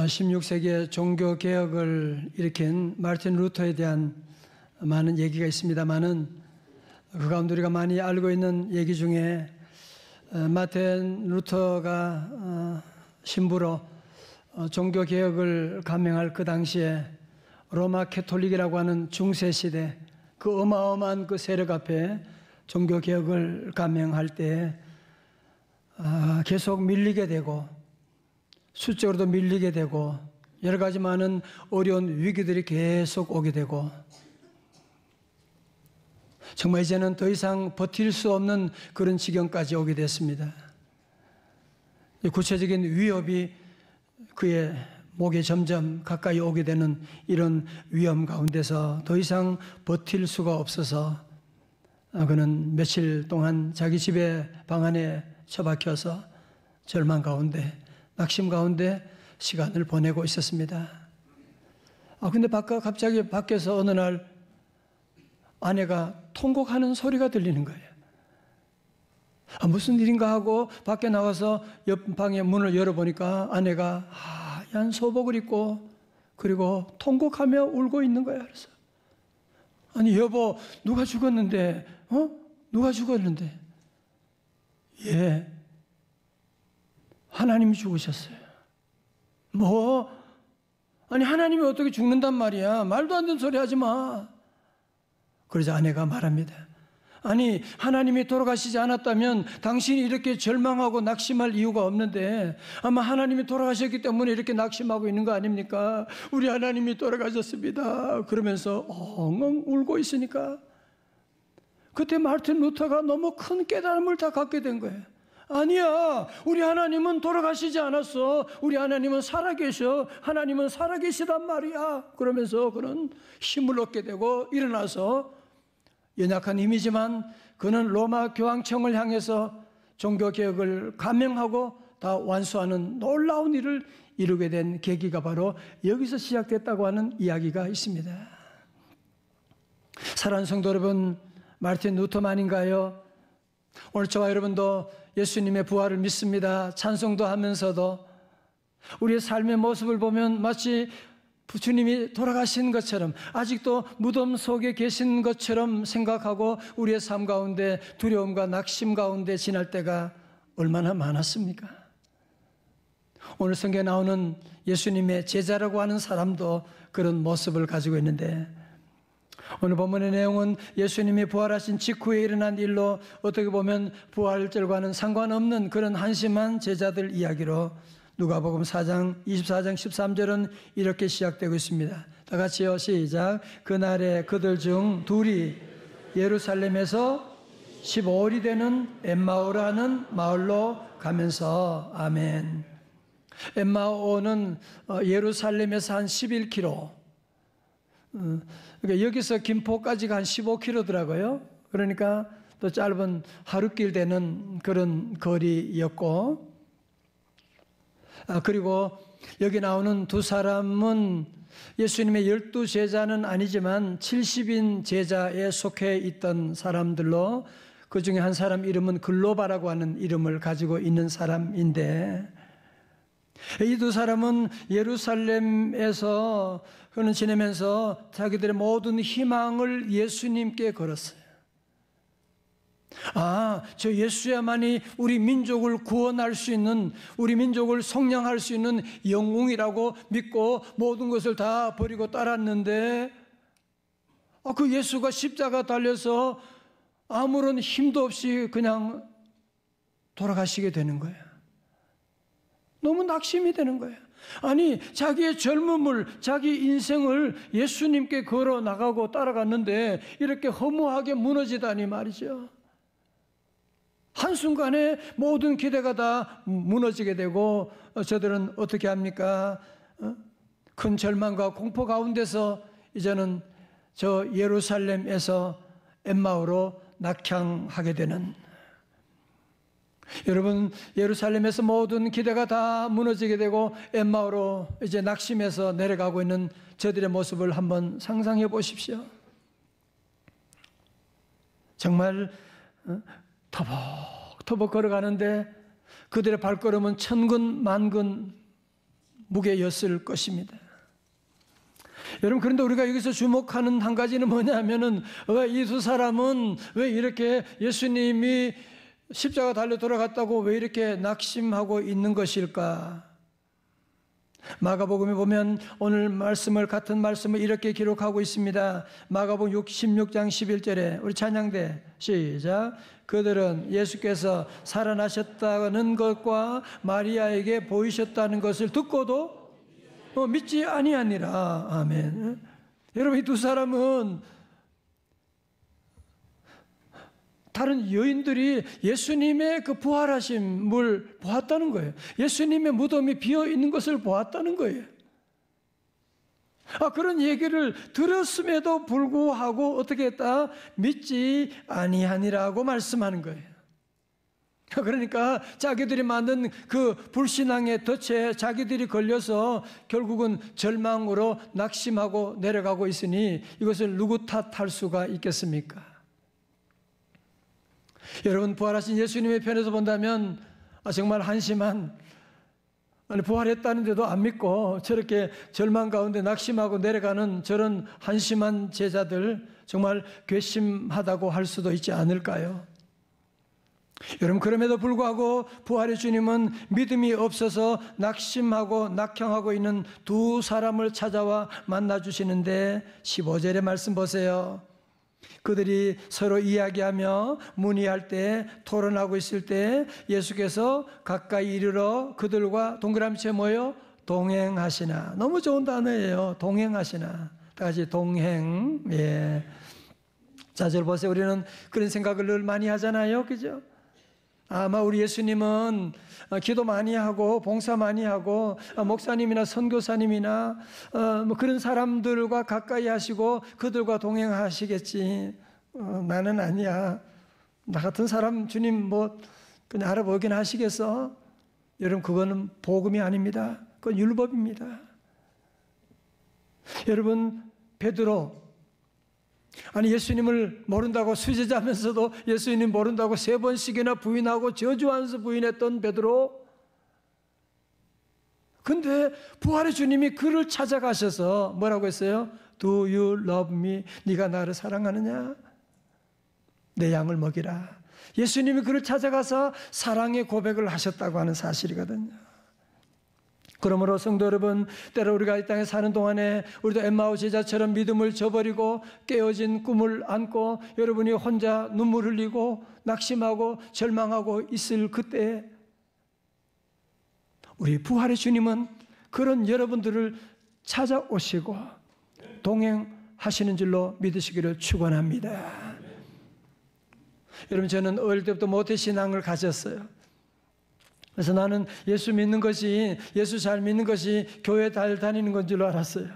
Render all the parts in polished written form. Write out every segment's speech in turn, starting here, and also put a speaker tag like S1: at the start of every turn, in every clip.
S1: 16세기의 종교개혁을 일으킨 마르틴 루터에 대한 많은 얘기가 있습니다만은 그 가운데 우리가 많이 알고 있는 얘기 중에 마르틴 루터가 신부로 종교개혁을 감행할 그 당시에 로마 캐톨릭이라고 하는 중세시대 그 어마어마한 그 세력 앞에 종교개혁을 감행할 때 계속 밀리게 되고 수적으로도 밀리게 되고 여러 가지 많은 어려운 위기들이 계속 오게 되고 정말 이제는 더 이상 버틸 수 없는 그런 지경까지 오게 됐습니다. 구체적인 위협이 그의 목에 점점 가까이 오게 되는 이런 위험 가운데서 더 이상 버틸 수가 없어서 그는 며칠 동안 자기 집에 방 안에 처박혀서 절망 가운데 낙심 가운데 시간을 보내고 있었습니다. 근데 갑자기 밖에서 어느 날 아내가 통곡하는 소리가 들리는 거예요. 무슨 일인가 하고 밖에 나가서 옆 방의 문을 열어보니까 아내가 하얀 소복을 입고 그리고 통곡하며 울고 있는 거예요. 그래서 아니 여보 누가 죽었는데 누가 죽었는데 예 하나님이 죽으셨어요. 뭐? 아니 하나님이 어떻게 죽는단 말이야. 말도 안 되는 소리 하지 마. 그러자 아내가 말합니다. 아니 하나님이 돌아가시지 않았다면 당신이 이렇게 절망하고 낙심할 이유가 없는데 아마 하나님이 돌아가셨기 때문에 이렇게 낙심하고 있는 거 아닙니까? 우리 하나님이 돌아가셨습니다. 그러면서 엉엉 울고 있으니까 그때 마르틴 루터가 너무 큰 깨달음을 다 갖게 된 거예요. 아니야, 우리 하나님은 돌아가시지 않았어. 우리 하나님은 살아계셔. 하나님은 살아계시단 말이야. 그러면서 그는 힘을 얻게 되고 일어나서 연약한 힘이지만 그는 로마 교황청을 향해서 종교개혁을 감행하고 다 완수하는 놀라운 일을 이루게 된 계기가 바로 여기서 시작됐다고 하는 이야기가 있습니다. 사랑하는 성도 여러분, 마르틴 루터만인가요? 오늘 저와 여러분도 예수님의 부활을 믿습니다. 찬송도 하면서도 우리의 삶의 모습을 보면 마치 주님이 돌아가신 것처럼 아직도 무덤 속에 계신 것처럼 생각하고 우리의 삶 가운데 두려움과 낙심 가운데 지날 때가 얼마나 많았습니까? 오늘 성경에 나오는 예수님의 제자라고 하는 사람도 그런 모습을 가지고 있는데 오늘 본문의 내용은 예수님이 부활하신 직후에 일어난 일로 어떻게 보면 부활절과는 상관없는 그런 한심한 제자들 이야기로 누가복음 4장 24장 13절은 이렇게 시작되고 있습니다. 다 같이요, 시작. 그날에 그들 중 둘이 예루살렘에서 15일이 되는 엠마오라는 마을로 가면서 아멘. 엠마오는 예루살렘에서 한 11km, 그러니까 여기서 김포까지가 한 15km더라고요. 그러니까 또 짧은 하루길 되는 그런 거리였고, 그리고 여기 나오는 두 사람은 예수님의 12제자는 아니지만 70인 제자에 속해 있던 사람들로 그 중에 한 사람 이름은 글로바라고 하는 이름을 가지고 있는 사람인데 이 두 사람은 예루살렘에서 그는 지내면서 자기들의 모든 희망을 예수님께 걸었어요. 저 예수야만이 우리 민족을 구원할 수 있는, 우리 민족을 성량할 수 있는 영웅이라고 믿고 모든 것을 다 버리고 따랐는데 그 예수가 십자가 달려서 아무런 힘도 없이 그냥 돌아가시게 되는 거예요. 너무 낙심이 되는 거예요. 아니 자기의 젊음을, 자기 인생을 예수님께 걸어 나가고 따라갔는데 이렇게 허무하게 무너지다니 말이죠. 한순간에 모든 기대가 다 무너지게 되고 저들은 어떻게 합니까? 큰 절망과 공포 가운데서 이제는 저 예루살렘에서 엠마오로 낙향하게 되는, 여러분 예루살렘에서 모든 기대가 다 무너지게 되고 엠마오로 이제 낙심해서 내려가고 있는 저들의 모습을 한번 상상해 보십시오. 정말 터벅터벅 걸어가는데 그들의 발걸음은 천근 만근 무게였을 것입니다. 여러분, 그런데 우리가 여기서 주목하는 한 가지는 뭐냐면은 왜 이 두 사람은 왜 이렇게 예수님이 십자가 달려 돌아갔다고 왜 이렇게 낙심하고 있는 것일까? 마가복음에 보면 오늘 말씀을 같은 말씀을 이렇게 기록하고 있습니다. 마가복음 16장 11절에 우리 찬양대 시작. 그들은 예수께서 살아나셨다는 것과 마리아에게 보이셨다는 것을 듣고도 믿지 아니하니라. 아멘. 여러분, 이 두 사람은 다른 여인들이 예수님의 그 부활하심을 보았다는 거예요. 예수님의 무덤이 비어 있는 것을 보았다는 거예요. 그런 얘기를 들었음에도 불구하고 어떻게 했다? 믿지 아니하니라고 말씀하는 거예요. 그러니까 자기들이 만든 그 불신앙의 덫에 자기들이 걸려서 결국은 절망으로 낙심하고 내려가고 있으니 이것을 누구 탓할 수가 있겠습니까? 여러분, 부활하신 예수님의 편에서 본다면 정말 한심한, 부활했다는데도 안 믿고 저렇게 절망 가운데 낙심하고 내려가는 저런 한심한 제자들, 정말 괘씸하다고 할 수도 있지 않을까요? 여러분, 그럼에도 불구하고 부활의 주님은 믿음이 없어서 낙심하고 낙형하고 있는 두 사람을 찾아와 만나주시는데 15절의 말씀 보세요. 그들이 서로 이야기하며 문의할 때, 토론하고 있을 때 예수께서 가까이 이르러 그들과 동그라미째 모여 동행하시나. 너무 좋은 단어예요. 동행하시나. 다 같이 동행. 예. 자, 저 보세요. 우리는 그런 생각을 늘 많이 하잖아요. 그죠? 아마 우리 예수님은 기도 많이 하고 봉사 많이 하고 목사님이나 선교사님이나 뭐 그런 사람들과 가까이 하시고 그들과 동행하시겠지. 나는 아니야. 나 같은 사람 주님 뭐 그냥 알아보긴 하시겠어? 여러분, 그거는 복음이 아닙니다. 그건 율법입니다. 여러분, 베드로, 예수님을 모른다고 수제자면서도 예수님 모른다고 3번씩이나 부인하고 저주하면서 부인했던 베드로. 근데 부활의 주님이 그를 찾아가셔서 뭐라고 했어요? Do you love me? 네가 나를 사랑하느냐? 내 양을 먹이라. 예수님이 그를 찾아가서 사랑의 고백을 하셨다고 하는 사실이거든요. 그러므로 성도 여러분, 때로 우리가 이 땅에 사는 동안에 우리도 엠마오 제자처럼 믿음을 저버리고 깨어진 꿈을 안고 여러분이 혼자 눈물 흘리고 낙심하고 절망하고 있을 그때 우리 부활의 주님은 그런 여러분들을 찾아오시고 동행하시는 줄로 믿으시기를 축원합니다. 여러분, 저는 어릴 때부터 모태신앙을 가졌어요. 그래서 나는 예수 믿는 것이, 예수 잘 믿는 것이 교회 잘 다니는 건 줄로 알았어요.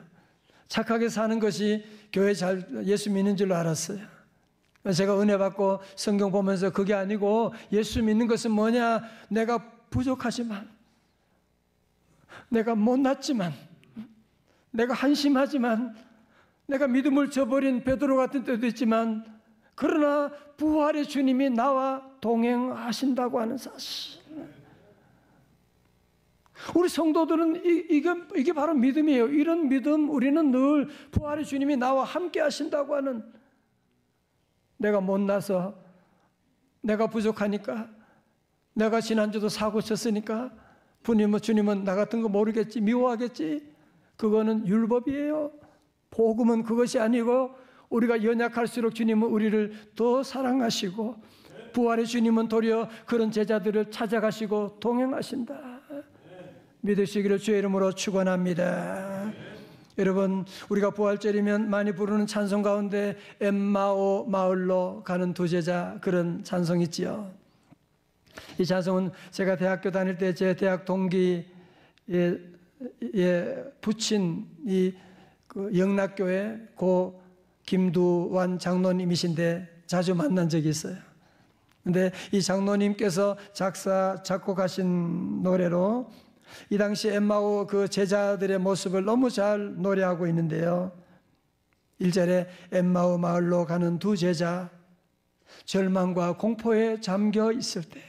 S1: 착하게 사는 것이 교회 예수 믿는 줄로 알았어요. 제가 은혜 받고 성경 보면서 그게 아니고 예수 믿는 것은 뭐냐? 내가 부족하지만, 내가 못났지만, 내가 한심하지만, 내가 믿음을 저버린 베드로 같은 때도 있지만, 그러나 부활의 주님이 나와 동행하신다고 하는 사실. 우리 성도들은 이게 바로 믿음이에요. 이런 믿음, 우리는 늘 부활의 주님이 나와 함께 하신다고 하는, 내가 못나서, 내가 부족하니까, 내가 지난주도 사고 쳤으니까 주님은 나 같은 거 모르겠지, 미워하겠지. 그거는 율법이에요. 복음은 그것이 아니고 우리가 연약할수록 주님은 우리를 더 사랑하시고 부활의 주님은 도리어 그런 제자들을 찾아가시고 동행하신다. 믿으시기를 주의 이름으로 축원합니다. 여러분, 우리가 부활절이면 많이 부르는 찬송 가운데 엠마오 마을로 가는 두 제자, 그런 찬송 있지요. 이 찬송은 제가 대학교 다닐 때 제 대학 동기에 붙인 이 영락교회 고 김두완 장로님이신데 자주 만난 적이 있어요. 근데 이 장로님께서 작곡하신 노래로 이 당시 엠마오 그 제자들의 모습을 너무 잘 노래하고 있는데요. 1절에 엠마오 마을로 가는 두 제자, 절망과 공포에 잠겨 있을 때,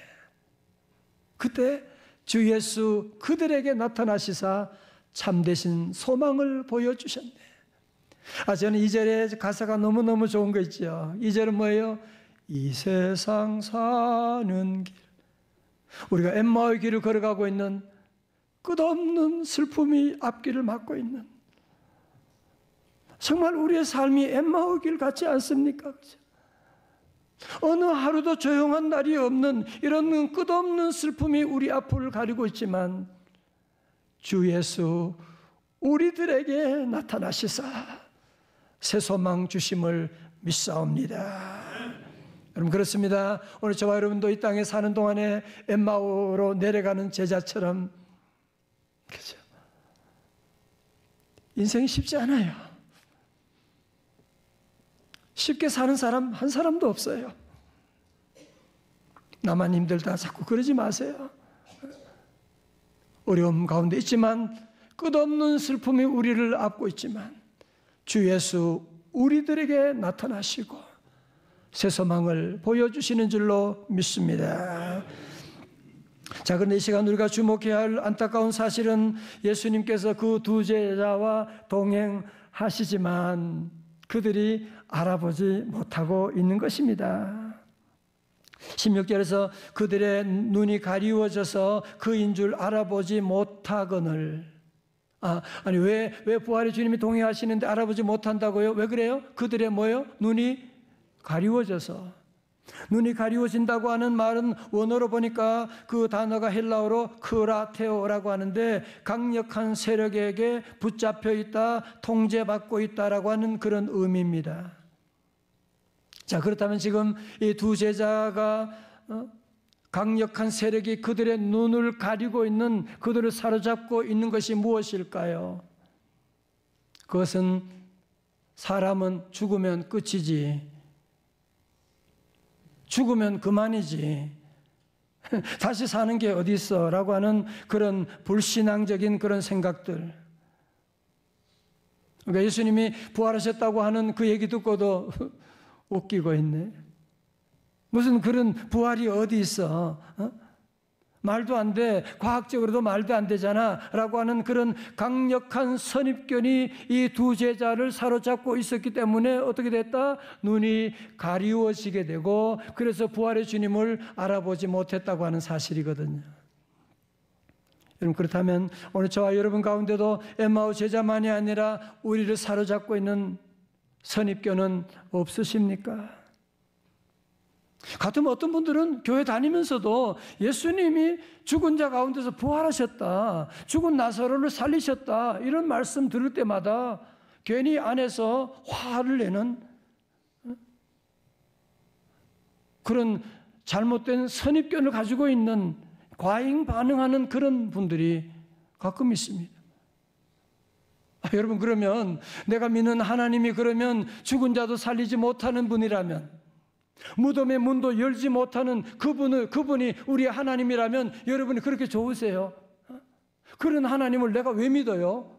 S1: 그때 주 예수 그들에게 나타나시사 참되신 소망을 보여주셨네. 저는 2절의 가사가 너무너무 좋은 거 있죠. 2절은 뭐예요? 이 세상 사는 길. 우리가 엠마오의 길을 걸어가고 있는 끝없는 슬픔이 앞길을 막고 있는, 정말 우리의 삶이 엠마오 길 같지 않습니까? 그렇죠? 어느 하루도 조용한 날이 없는 이런 끝없는 슬픔이 우리 앞을 가리고 있지만 주 예수 우리들에게 나타나시사 새 소망 주심을 믿사옵니다. 여러분, 그렇습니다. 오늘 저와 여러분도 이 땅에 사는 동안에 엠마오로 내려가는 제자처럼, 그렇죠? 인생이 쉽지 않아요. 쉽게 사는 사람 한 사람도 없어요. 나만 힘들다 자꾸 그러지 마세요. 어려움 가운데 있지만, 끝없는 슬픔이 우리를 앞고 있지만 주 예수 우리들에게 나타나시고 새 소망을 보여주시는 줄로 믿습니다. 자, 그런데 이 시간 우리가 주목해야 할 안타까운 사실은 예수님께서 그 두 제자와 동행하시지만 그들이 알아보지 못하고 있는 것입니다. 16절에서 그들의 눈이 가리워져서 그인 줄 알아보지 못하거늘. 왜 부활의 주님이 동행하시는데 알아보지 못한다고요? 왜 그래요? 그들의 뭐예요? 눈이 가리워져서. 눈이 가리워진다고 하는 말은 원어로 보니까 그 단어가 헬라어로 크라테오라고 하는데, 강력한 세력에게 붙잡혀 있다, 통제받고 있다라고 하는 그런 의미입니다. 자, 그렇다면 지금 이 두 제자가 강력한 세력이 그들의 눈을 가리고 있는, 그들을 사로잡고 있는 것이 무엇일까요? 그것은 사람은 죽으면 끝이지, 죽으면 그만이지, 다시 사는 게 어디 있어 라고 하는 그런 불신앙적인 그런 생각들. 그러니까 예수님이 부활하셨다고 하는 그 얘기 듣고도 웃기고 있네. 무슨 그런 부활이 어디 있어? 말도 안 돼. 과학적으로도 말도 안 되잖아 라고 하는 그런 강력한 선입견이 이 두 제자를 사로잡고 있었기 때문에 어떻게 됐다? 눈이 가리워지게 되고, 그래서 부활의 주님을 알아보지 못했다고 하는 사실이거든요. 여러분, 그렇다면 오늘 저와 여러분 가운데도 엠마오 제자만이 아니라 우리를 사로잡고 있는 선입견은 없으십니까? 같으면 어떤 분들은 교회 다니면서도 예수님이 죽은 자 가운데서 부활하셨다, 죽은 나사로를 살리셨다, 이런 말씀 들을 때마다 괜히 안에서 화를 내는 그런 잘못된 선입견을 가지고 있는, 과잉 반응하는 그런 분들이 가끔 있습니다. 여러분, 그러면 내가 믿는 하나님이 그러면 죽은 자도 살리지 못하는 분이라면, 무덤의 문도 열지 못하는 그분이 우리 하나님이라면 여러분이 그렇게 좋으세요? 그런 하나님을 내가 왜 믿어요?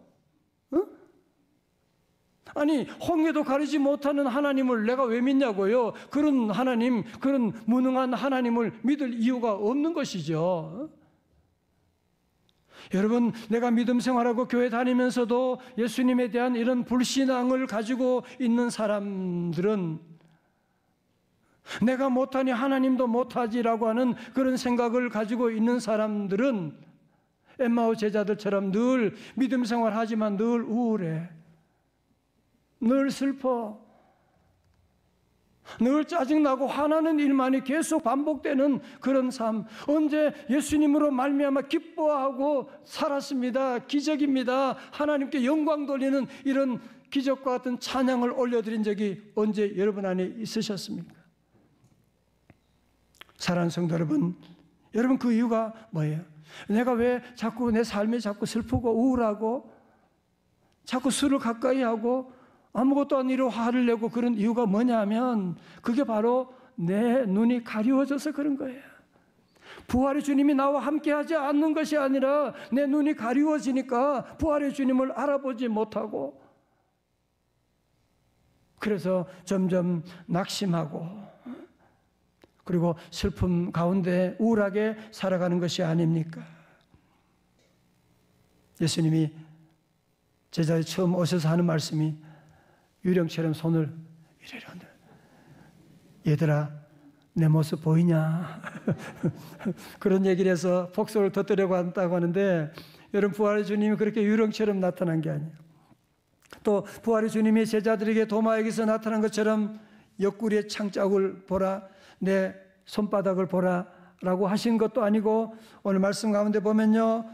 S1: 아니, 홍해도 가리지 못하는 하나님을 내가 왜 믿냐고요? 그런 하나님, 그런 무능한 하나님을 믿을 이유가 없는 것이죠. 여러분, 내가 믿음 생활하고 교회 다니면서도 예수님에 대한 이런 불신앙을 가지고 있는 사람들은, 내가 못하니 하나님도 못하지라고 하는 그런 생각을 가지고 있는 사람들은 엠마오 제자들처럼 늘 믿음 생활하지만 늘 우울해, 늘 슬퍼, 늘 짜증나고 화나는 일만이 계속 반복되는 그런 삶. 언제 예수님으로 말미암아 기뻐하고 살았습니다, 기적입니다, 하나님께 영광 돌리는 이런 기적과 같은 찬양을 올려드린 적이 언제 여러분 안에 있으셨습니까? 사랑하는 성도 여러분, 그 이유가 뭐예요? 내가 왜 자꾸 내 삶이 자꾸 슬프고 우울하고 자꾸 술을 가까이 하고 아무것도 아니로 화를 내고 그런 이유가 뭐냐면, 그게 바로 내 눈이 가리워져서 그런 거예요. 부활의 주님이 나와 함께하지 않는 것이 아니라 내 눈이 가리워지니까 부활의 주님을 알아보지 못하고, 그래서 점점 낙심하고 그리고 슬픔 가운데 우울하게 살아가는 것이 아닙니까? 예수님이 제자들이 처음 오셔서 하는 말씀이 유령처럼 손을 이래라. 얘들아, 내 모습 보이냐? 그런 얘기를 해서 폭소를 덧들려고 한다고 하는데, 여러분, 부활의 주님이 그렇게 유령처럼 나타난 게 아니에요. 또 부활의 주님이 제자들에게 도마에게서 나타난 것처럼 옆구리의 창자국을 보라, 내 손바닥을 보라 라고 하신 것도 아니고, 오늘 말씀 가운데 보면요,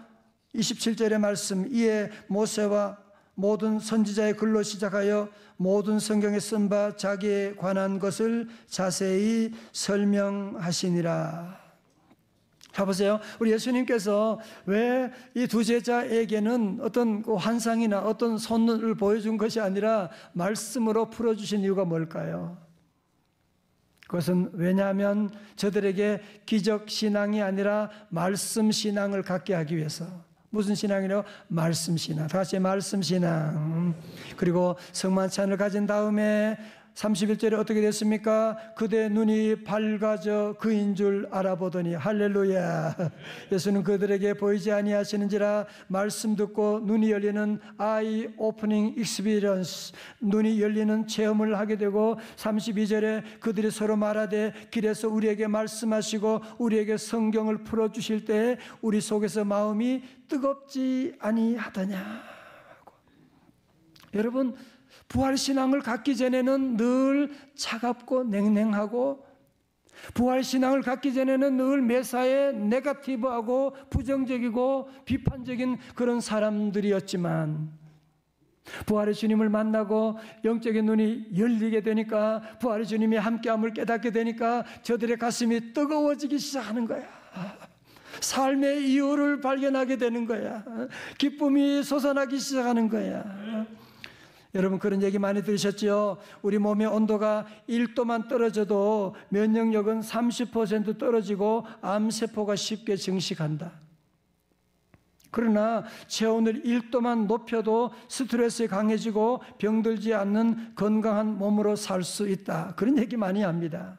S1: 27절의 말씀, 이에 모세와 모든 선지자의 글로 시작하여 모든 성경에 쓴 바 자기에 관한 것을 자세히 설명하시니라. 자, 보세요. 우리 예수님께서 왜 이 두 제자에게는 어떤 환상이나 어떤 손을 보여준 것이 아니라 말씀으로 풀어주신 이유가 뭘까요? 그것은 왜냐하면 저들에게 기적 신앙이 아니라 말씀 신앙을 갖게 하기 위해서. 무슨 신앙이래요? 말씀 신앙. 다시 말씀 신앙. 그리고 성만찬을 가진 다음에 31절에 어떻게 됐습니까? 그대 눈이 밝아져 그인 줄 알아보더니, 할렐루야. 예수는 그들에게 보이지 아니하시는지라 말씀 듣고 눈이 열리는 eye opening experience, 눈이 열리는 체험을 하게 되고, 32절에 그들이 서로 말하되 길에서 우리에게 말씀하시고 우리에게 성경을 풀어주실 때 우리 속에서 마음이 뜨겁지 아니하더냐. 여러분, 부활신앙을 갖기 전에는 늘 차갑고 냉랭하고, 부활신앙을 갖기 전에는 늘 매사에 네거티브하고 부정적이고 비판적인 그런 사람들이었지만, 부활의 주님을 만나고 영적인 눈이 열리게 되니까, 부활의 주님이 함께함을 깨닫게 되니까 저들의 가슴이 뜨거워지기 시작하는 거야. 삶의 이유를 발견하게 되는 거야. 기쁨이 솟아나기 시작하는 거야. 여러분, 그런 얘기 많이 들으셨죠? 우리 몸의 온도가 1도만 떨어져도 면역력은 30% 떨어지고 암세포가 쉽게 증식한다. 그러나 체온을 1도만 높여도 스트레스에 강해지고 병들지 않는 건강한 몸으로 살 수 있다. 그런 얘기 많이 합니다.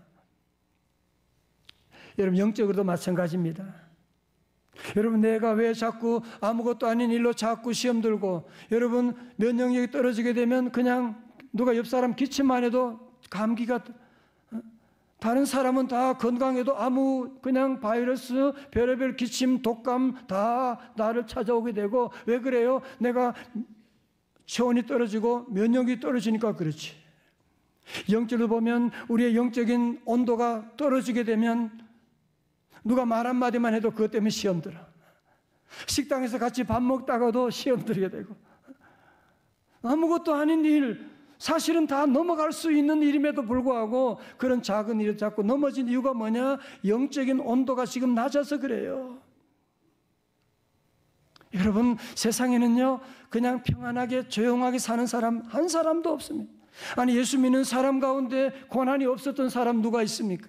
S1: 여러분, 영적으로도 마찬가지입니다. 여러분, 내가 왜 자꾸 아무것도 아닌 일로 자꾸 시험 들고, 여러분, 면역력이 떨어지게 되면 그냥 누가 옆 사람 기침만 해도 감기가, 다른 사람은 다 건강해도 아무 그냥 바이러스, 별의별 기침, 독감 다 나를 찾아오게 되고, 왜 그래요? 내가 체온이 떨어지고 면역이 떨어지니까 그렇지. 영적으로 보면 우리의 영적인 온도가 떨어지게 되면 누가 말 한마디만 해도 그것 때문에 시험 들어. 식당에서 같이 밥 먹다가도 시험 들게 되고, 아무것도 아닌 일, 사실은 다 넘어갈 수 있는 일임에도 불구하고 그런 작은 일을 자꾸 넘어진 이유가 뭐냐? 영적인 온도가 지금 낮아서 그래요. 여러분, 세상에는요, 그냥 평안하게 조용하게 사는 사람 한 사람도 없습니다. 아니, 예수 믿는 사람 가운데 고난이 없었던 사람 누가 있습니까?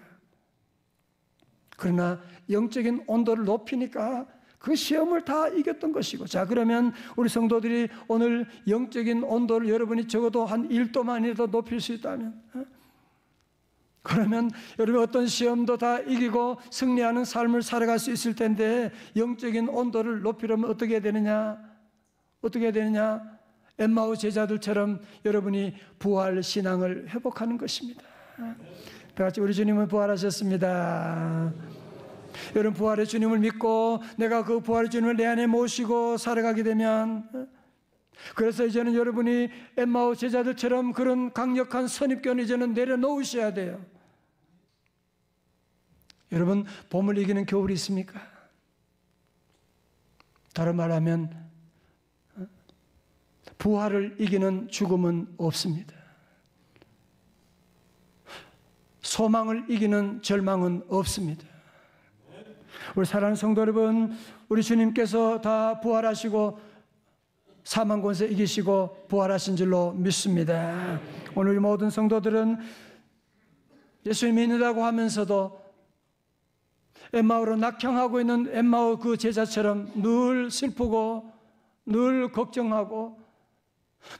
S1: 그러나 영적인 온도를 높이니까 그 시험을 다 이겼던 것이고. 자, 그러면 우리 성도들이 오늘 영적인 온도를 여러분이 적어도 한 1도만이라도 높일 수 있다면, 그러면 여러분 어떤 시험도 다 이기고 승리하는 삶을 살아갈 수 있을 텐데, 영적인 온도를 높이려면 어떻게 해야 되느냐? 어떻게 해야 되느냐? 엠마오 제자들처럼 여러분이 부활 신앙을 회복하는 것입니다. 다 같이 우리 주님은 부활하셨습니다. 여러분, 부활의 주님을 믿고 내가 그 부활의 주님을 내 안에 모시고 살아가게 되면, 그래서 이제는 여러분이 엠마오 제자들처럼 그런 강력한 선입견을 이제는 내려놓으셔야 돼요. 여러분, 봄을 이기는 겨울이 있습니까? 다른 말하면 부활을 이기는 죽음은 없습니다. 소망을 이기는 절망은 없습니다. 우리 사랑하는 성도 여러분, 우리 주님께서 다 부활하시고 사망 권세 이기시고 부활하신 줄로 믿습니다. 오늘 우리 모든 성도들은 예수님 믿는다고 하면서도 엠마오로 낙향하고 있는 엠마오 그 제자처럼 늘 슬프고 늘 걱정하고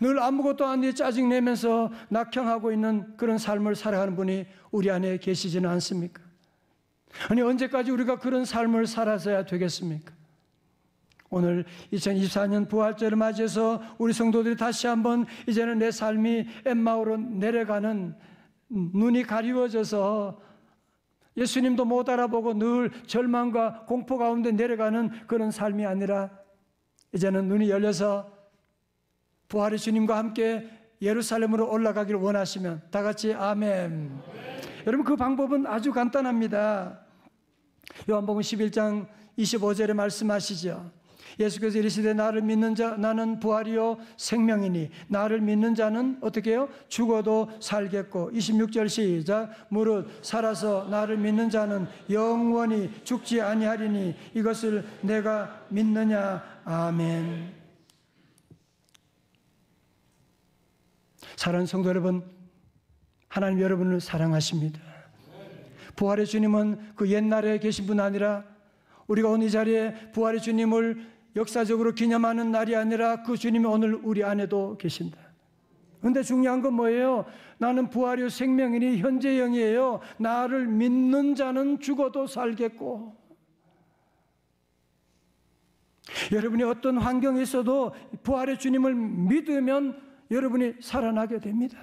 S1: 늘 아무것도 안 돼 짜증내면서 낙향하고 있는 그런 삶을 살아가는 분이 우리 안에 계시지는 않습니까? 아니, 언제까지 우리가 그런 삶을 살아서야 되겠습니까? 오늘 2024년 부활절을 맞이해서 우리 성도들이 다시 한번 이제는 내 삶이 엠마오로 내려가는, 눈이 가리워져서 예수님도 못 알아보고 늘 절망과 공포 가운데 내려가는 그런 삶이 아니라 이제는 눈이 열려서 부활의 주님과 함께 예루살렘으로 올라가기를 원하시면 다 같이 아멘. 여러분, 그 방법은 아주 간단합니다. 요한복음 11장 25절에 말씀하시죠. 예수께서 이르시되 나를 믿는 자 나는 부활이요 생명이니 나를 믿는 자는 어떻게 해요? 죽어도 살겠고 26절 시작. 무릇 살아서 나를 믿는 자는 영원히 죽지 아니하리니 이것을 내가 믿느냐. 아멘. 사랑하는 성도 여러분, 하나님 여러분을 사랑하십니다. 부활의 주님은 그 옛날에 계신 분 아니라 우리가 오늘 이 자리에 부활의 주님을 역사적으로 기념하는 날이 아니라 그 주님이 오늘 우리 안에도 계신다. 그런데 중요한 건 뭐예요? 나는 부활이요 생명이니 현재형이에요. 나를 믿는 자는 죽어도 살겠고. 여러분이 어떤 환경에 있어도 부활의 주님을 믿으면 여러분이 살아나게 됩니다.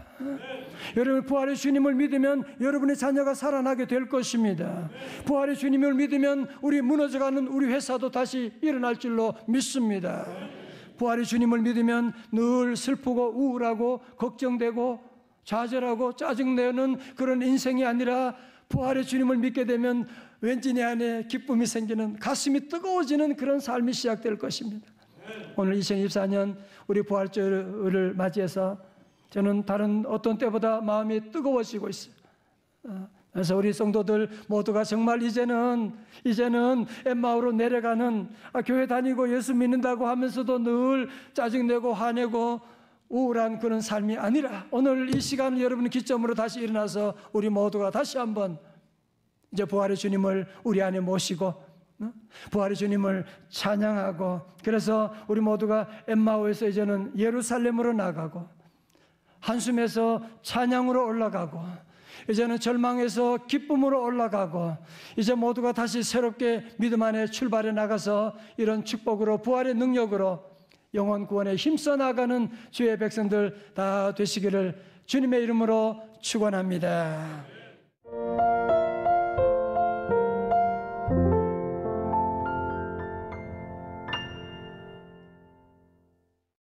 S1: 여러분, 부활의 주님을 믿으면 여러분의 자녀가 살아나게 될 것입니다. 부활의 주님을 믿으면 우리 무너져가는 우리 회사도 다시 일어날 줄로 믿습니다. 부활의 주님을 믿으면 늘 슬프고 우울하고 걱정되고 좌절하고 짜증내는 그런 인생이 아니라 부활의 주님을 믿게 되면 왠지 내 안에 기쁨이 생기는, 가슴이 뜨거워지는 그런 삶이 시작될 것입니다. 오늘 2024년 우리 부활절을 맞이해서 저는 다른 어떤 때보다 마음이 뜨거워지고 있어요. 그래서 우리 성도들 모두가 정말 이제는 엠마오로 내려가는, 교회 다니고 예수 믿는다고 하면서도 늘 짜증내고 화내고 우울한 그런 삶이 아니라 오늘 이 시간을 여러분의 기점으로 다시 일어나서 우리 모두가 다시 한번 이제 부활의 주님을 우리 안에 모시고 부활의 주님을 찬양하고, 그래서 우리 모두가 엠마오에서 이제는 예루살렘으로 나가고 한숨에서 찬양으로 올라가고 이제는 절망에서 기쁨으로 올라가고 이제 모두가 다시 새롭게 믿음 안에 출발해 나가서 이런 축복으로 부활의 능력으로 영혼 구원에 힘써 나가는 주의 백성들 다 되시기를 주님의 이름으로 축원합니다.